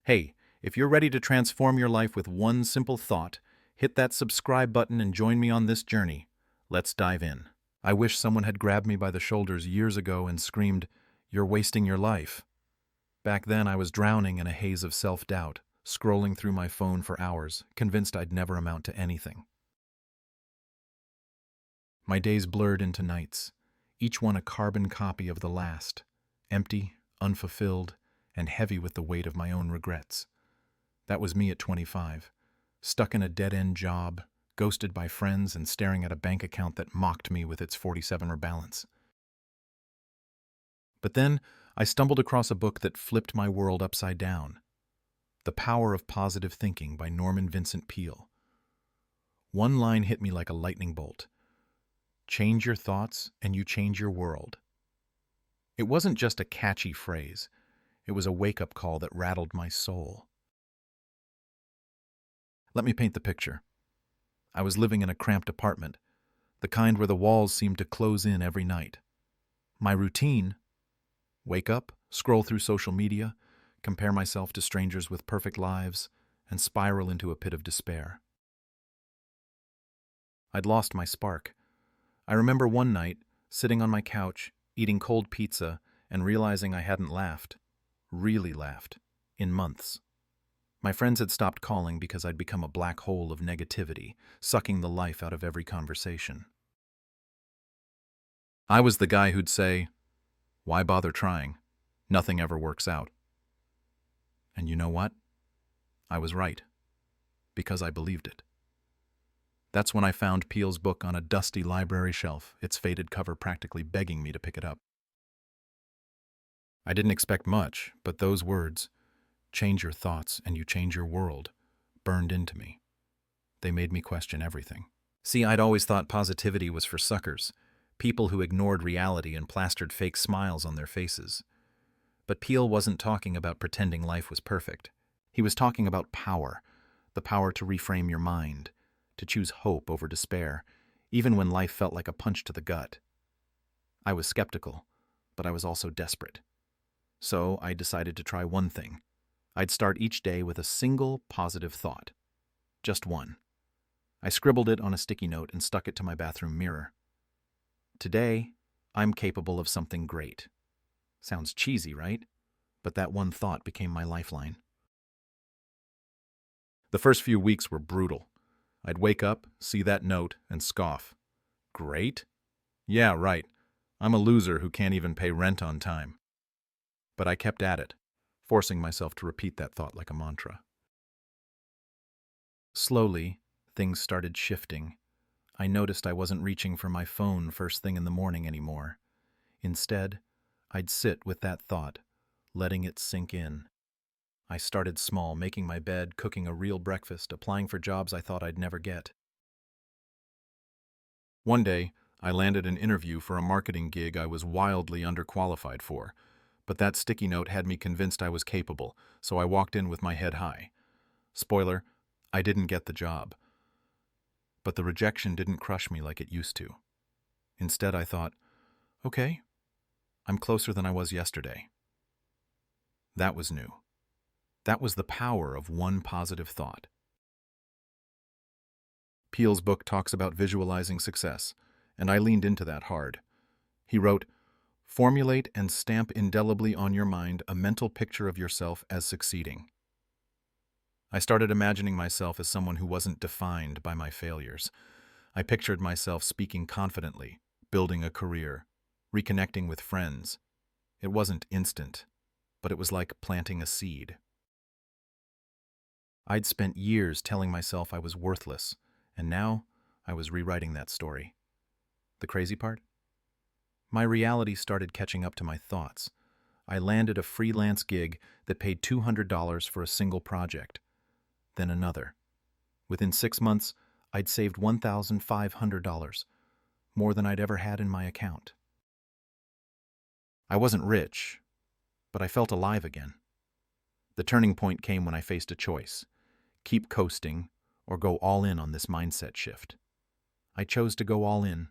Hey, if you're ready to transform your life with one simple thought, hit that subscribe button and join me on this journey. Let's dive in. I wish someone had grabbed me by the shoulders years ago and screamed, "You're wasting your life." Back then, I was drowning in a haze of self-doubt, scrolling through my phone for hours, convinced I'd never amount to anything. My days blurred into nights, each one a carbon copy of the last, empty, unfulfilled, and heavy with the weight of my own regrets. That was me at 25, stuck in a dead-end job, ghosted by friends, and staring at a bank account that mocked me with its 47er balance. But then, I stumbled across a book that flipped my world upside down. The Power of Positive Thinking by Norman Vincent Peale. One line hit me like a lightning bolt. Change your thoughts and you change your world. It wasn't just a catchy phrase. It was a wake-up call that rattled my soul. Let me paint the picture. I was living in a cramped apartment, the kind where the walls seemed to close in every night. My routine: wake up, scroll through social media, compare myself to strangers with perfect lives, and spiral into a pit of despair. I'd lost my spark. I remember one night, sitting on my couch, eating cold pizza, and realizing I hadn't laughed, really laughed, in months. My friends had stopped calling because I'd become a black hole of negativity, sucking the life out of every conversation. I was the guy who'd say, "Why bother trying? Nothing ever works out." And you know what? I was right, because I believed it. That's when I found Peale's book on a dusty library shelf, its faded cover practically begging me to pick it up. I didn't expect much, but those words, "Change your thoughts and you change your world," burned into me. They made me question everything. See, I'd always thought positivity was for suckers, people who ignored reality and plastered fake smiles on their faces. But Peale wasn't talking about pretending life was perfect. He was talking about power, the power to reframe your mind, to choose hope over despair, even when life felt like a punch to the gut. I was skeptical, but I was also desperate. So I decided to try one thing. I'd start each day with a single positive thought. Just one. I scribbled it on a sticky note and stuck it to my bathroom mirror. Today, I'm capable of something great. Sounds cheesy, right? But that one thought became my lifeline. The first few weeks were brutal. I'd wake up, see that note, and scoff. Great? Yeah, right. I'm a loser who can't even pay rent on time. But I kept at it, forcing myself to repeat that thought like a mantra. Slowly, things started shifting. I noticed I wasn't reaching for my phone first thing in the morning anymore. Instead, I'd sit with that thought, letting it sink in. I started small, making my bed, cooking a real breakfast, applying for jobs I thought I'd never get. One day, I landed an interview for a marketing gig I was wildly underqualified for, but that sticky note had me convinced I was capable, so I walked in with my head high. Spoiler, I didn't get the job. But the rejection didn't crush me like it used to. Instead, I thought, okay, I'm closer than I was yesterday. That was new. That was the power of one positive thought. Peale's book talks about visualizing success, and I leaned into that hard. He wrote, "Formulate and stamp indelibly on your mind a mental picture of yourself as succeeding." I started imagining myself as someone who wasn't defined by my failures. I pictured myself speaking confidently, building a career, reconnecting with friends. It wasn't instant, but it was like planting a seed. I'd spent years telling myself I was worthless, and now I was rewriting that story. The crazy part? My reality started catching up to my thoughts. I landed a freelance gig that paid $200 for a single project, then another. Within 6 months, I'd saved $1,500, more than I'd ever had in my account. I wasn't rich, but I felt alive again. The turning point came when I faced a choice: keep coasting or go all in on this mindset shift. I chose to go all in.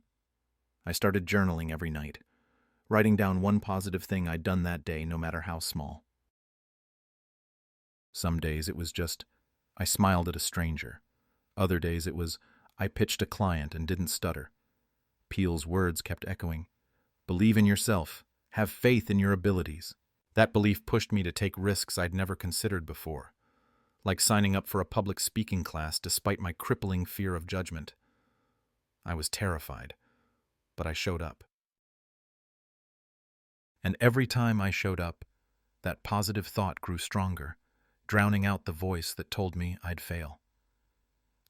I started journaling every night, writing down one positive thing I'd done that day, no matter how small. Some days it was just, I smiled at a stranger. Other days it was, I pitched a client and didn't stutter. Peale's words kept echoing. Believe in yourself. Have faith in your abilities. That belief pushed me to take risks I'd never considered before, like signing up for a public speaking class despite my crippling fear of judgment. I was terrified, but I showed up. And every time I showed up, that positive thought grew stronger, drowning out the voice that told me I'd fail.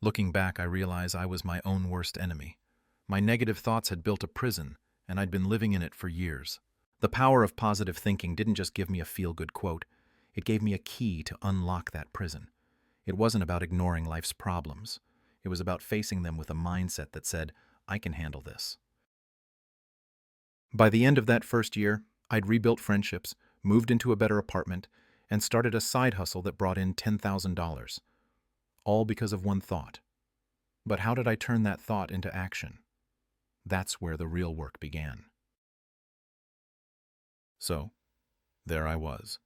Looking back, I realize I was my own worst enemy. My negative thoughts had built a prison, and I'd been living in it for years. The power of positive thinking didn't just give me a feel-good quote. It gave me a key to unlock that prison. It wasn't about ignoring life's problems. It was about facing them with a mindset that said, I can handle this. By the end of that first year, I'd rebuilt friendships, moved into a better apartment, and started a side hustle that brought in $10,000. All because of one thought. But how did I turn that thought into action? That's where the real work began. So, there I was,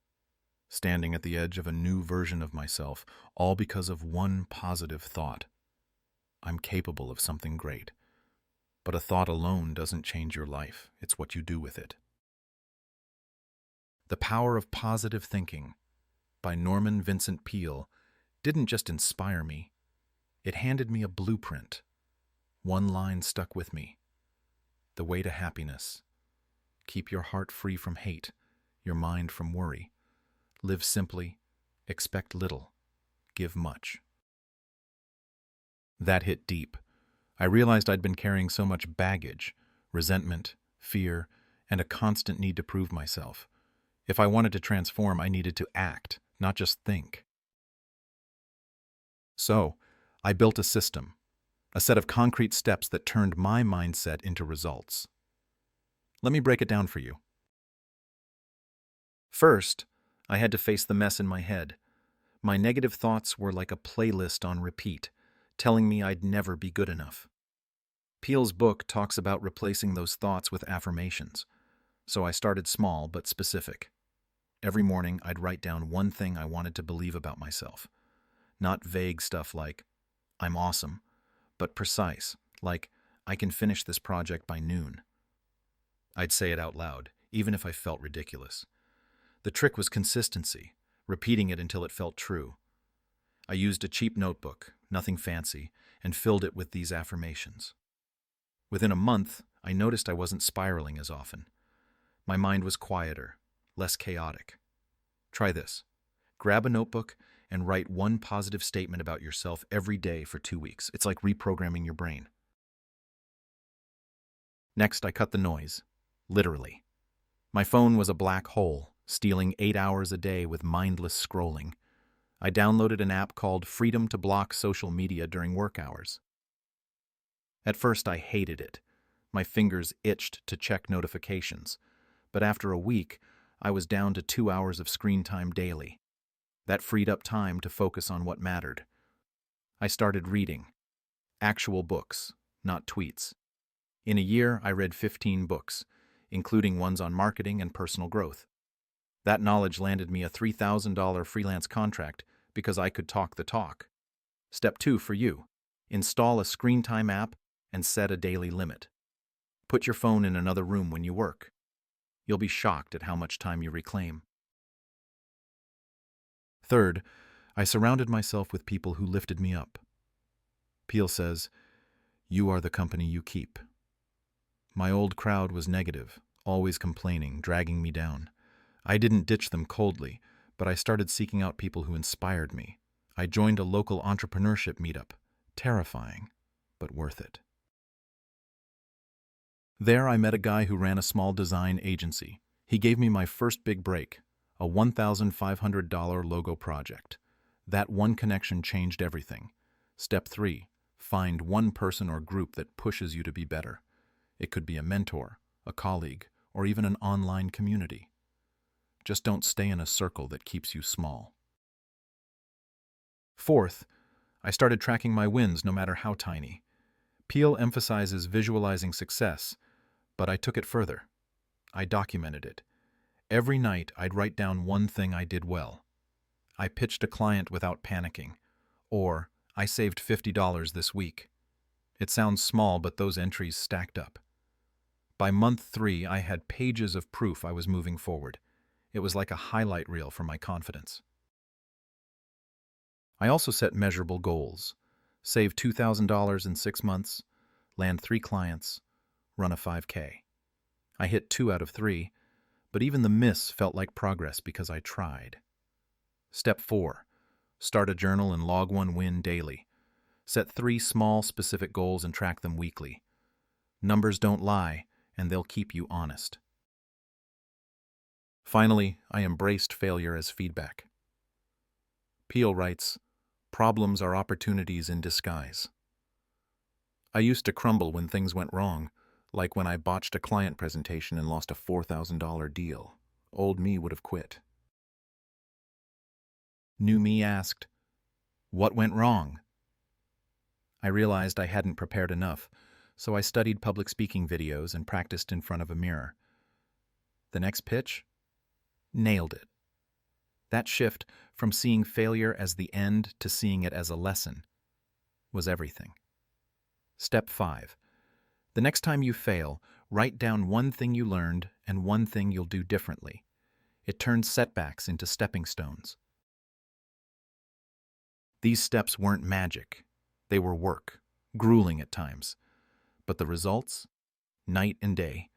standing at the edge of a new version of myself, all because of one positive thought. I'm capable of something great. But a thought alone doesn't change your life. It's what you do with it. The Power of Positive Thinking by Norman Vincent Peale didn't just inspire me. It handed me a blueprint. One line stuck with me. The way to happiness. Keep your heart free from hate, your mind from worry. Live simply, expect little, give much. That hit deep. I realized I'd been carrying so much baggage, resentment, fear, and a constant need to prove myself. If I wanted to transform, I needed to act, not just think. So, I built a system, a set of concrete steps that turned my mindset into results. Let me break it down for you. First, I had to face the mess in my head. My negative thoughts were like a playlist on repeat, telling me I'd never be good enough. Peale's book talks about replacing those thoughts with affirmations, so I started small but specific. Every morning, I'd write down one thing I wanted to believe about myself. Not vague stuff like, I'm awesome, but precise, like, I can finish this project by noon. I'd say it out loud, even if I felt ridiculous. The trick was consistency, repeating it until it felt true. I used a cheap notebook, nothing fancy, and filled it with these affirmations. Within a month, I noticed I wasn't spiraling as often. My mind was quieter, less chaotic. Try this. Grab a notebook and write one positive statement about yourself every day for 2 weeks. It's like reprogramming your brain. Next, I cut the noise. Literally. My phone was a black hole, stealing 8 hours a day with mindless scrolling. I downloaded an app called Freedom to block social media during work hours. At first, I hated it. My fingers itched to check notifications. But after a week, I was down to 2 hours of screen time daily. That freed up time to focus on what mattered. I started reading. Actual books, not tweets. In a year, I read 15 books, including ones on marketing and personal growth. That knowledge landed me a $3,000 freelance contract because I could talk the talk. Step 2 for you. Install a screen time app and set a daily limit. Put your phone in another room when you work. You'll be shocked at how much time you reclaim. Third, I surrounded myself with people who lifted me up. Peale says, "You are the company you keep." My old crowd was negative, always complaining, dragging me down. I didn't ditch them coldly, but I started seeking out people who inspired me. I joined a local entrepreneurship meetup. Terrifying, but worth it. There I met a guy who ran a small design agency. He gave me my first big break, a $1,500 logo project. That one connection changed everything. Step 3, find one person or group that pushes you to be better. It could be a mentor, a colleague, or even an online community. Just don't stay in a circle that keeps you small. Fourth, I started tracking my wins no matter how tiny. Peale emphasizes visualizing success, but I took it further. I documented it. Every night, I'd write down one thing I did well. I pitched a client without panicking. Or, I saved $50 this week. It sounds small, but those entries stacked up. By month 3, I had pages of proof I was moving forward. It was like a highlight reel for my confidence. I also set measurable goals. Save $2,000 in 6 months, land 3 clients, run a 5K. I hit 2 out of 3, but even the miss felt like progress because I tried. Step 4. Start a journal and log one win daily. Set 3 small, specific goals and track them weekly. Numbers don't lie, and they'll keep you honest. Finally, I embraced failure as feedback. Peale writes, "Problems are opportunities in disguise." I used to crumble when things went wrong, like when I botched a client presentation and lost a $4,000 deal. Old me would have quit. New me asked, "What went wrong?" I realized I hadn't prepared enough, so I studied public speaking videos and practiced in front of a mirror. The next pitch? Nailed it. That shift from seeing failure as the end to seeing it as a lesson was everything. Step 5. The next time you fail, write down one thing you learned and one thing you'll do differently. It turns setbacks into stepping stones. These steps weren't magic. They were work, grueling at times. But the results? Night and day.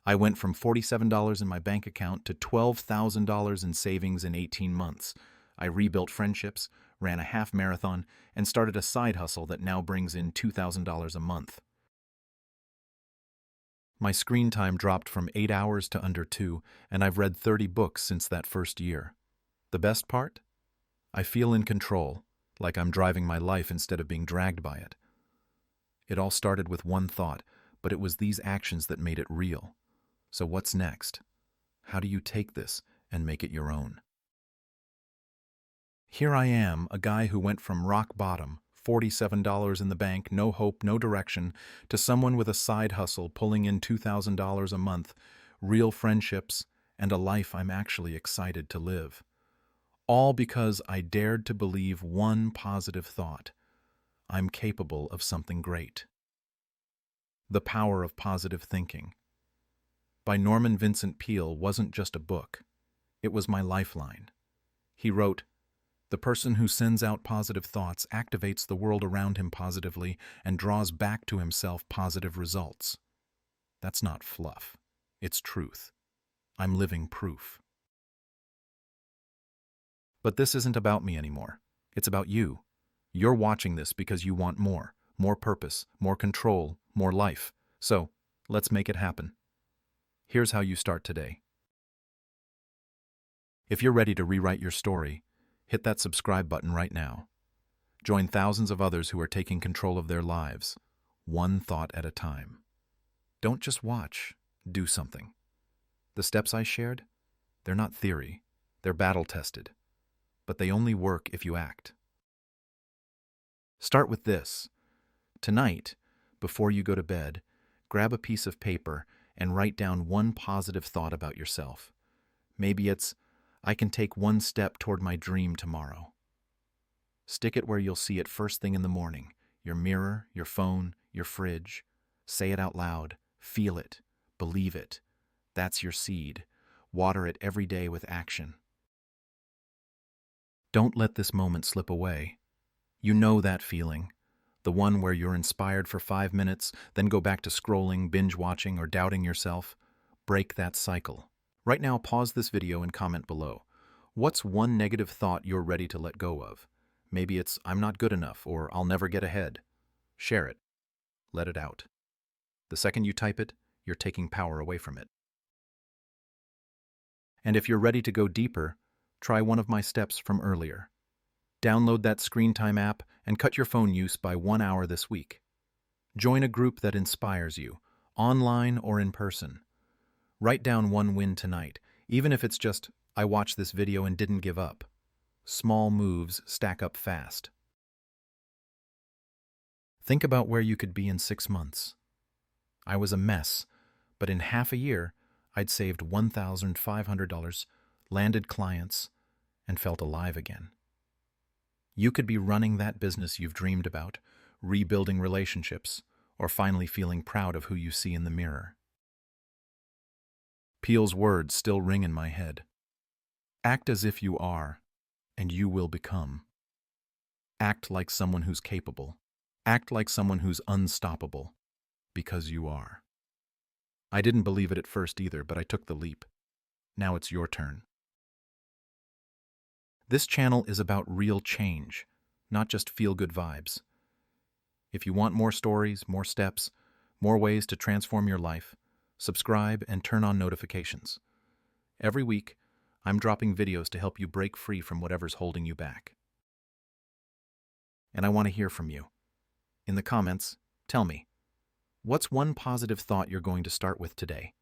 I went from $47 in my bank account to $12,000 in savings in 18 months. I rebuilt friendships, ran a half marathon, and started a side hustle that now brings in $2,000 a month. My screen time dropped from 8 hours to under 2, and I've read 30 books since that first year. The best part? I feel in control, like I'm driving my life instead of being dragged by it. It all started with one thought, but it was these actions that made it real. So what's next? How do you take this and make it your own? Here I am, a guy who went from rock bottom, $47 in the bank, no hope, no direction, to someone with a side hustle pulling in $2,000 a month, real friendships, and a life I'm actually excited to live. All because I dared to believe one positive thought: I'm capable of something great. The Power of Positive Thinking by Norman Vincent Peale wasn't just a book. It was my lifeline. He wrote, "The person who sends out positive thoughts activates the world around him positively and draws back to himself positive results." That's not fluff. It's truth. I'm living proof. But this isn't about me anymore. It's about you. You're watching this because you want more purpose, more control, more life. So, let's make it happen. Here's how you start today. If you're ready to rewrite your story, hit that subscribe button right now. Join thousands of others who are taking control of their lives, one thought at a time. Don't just watch, do something. The steps I shared, they're not theory, they're battle-tested, but they only work if you act. Start with this. Tonight, before you go to bed, grab a piece of paper and write down one positive thought about yourself. Maybe it's, "I can take one step toward my dream tomorrow." Stick it where you'll see it first thing in the morning. Your mirror, your phone, your fridge. Say it out loud. Feel it. Believe it. That's your seed. Water it every day with action. Don't let this moment slip away. You know that feeling. The one where you're inspired for 5 minutes, then go back to scrolling, binge watching, or doubting yourself. Break that cycle. Right now, pause this video and comment below. What's one negative thought you're ready to let go of? Maybe it's, "I'm not good enough," or "I'll never get ahead." Share it. Let it out. The second you type it, you're taking power away from it. And if you're ready to go deeper, try one of my steps from earlier. Download that screen time app and cut your phone use by 1 hour this week. Join a group that inspires you, online or in person. Write down one win tonight, even if it's just, "I watched this video and didn't give up." Small moves stack up fast. Think about where you could be in 6 months. I was a mess, but in half a year, I'd saved $1,500, landed clients, and felt alive again. You could be running that business you've dreamed about, rebuilding relationships, or finally feeling proud of who you see in the mirror. Peale's words still ring in my head. Act as if you are, and you will become. Act like someone who's capable. Act like someone who's unstoppable, because you are. I didn't believe it at first either, but I took the leap. Now it's your turn. This channel is about real change, not just feel-good vibes. If you want more stories, more steps, more ways to transform your life, subscribe and turn on notifications. Every week, I'm dropping videos to help you break free from whatever's holding you back. And I want to hear from you. In the comments, tell me, what's one positive thought you're going to start with today?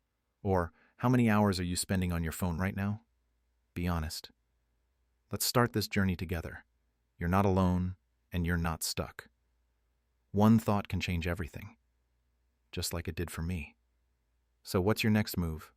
Or how many hours are you spending on your phone right now? Be honest. Let's start this journey together. You're not alone, and you're not stuck. One thought can change everything, just like it did for me. So what's your next move?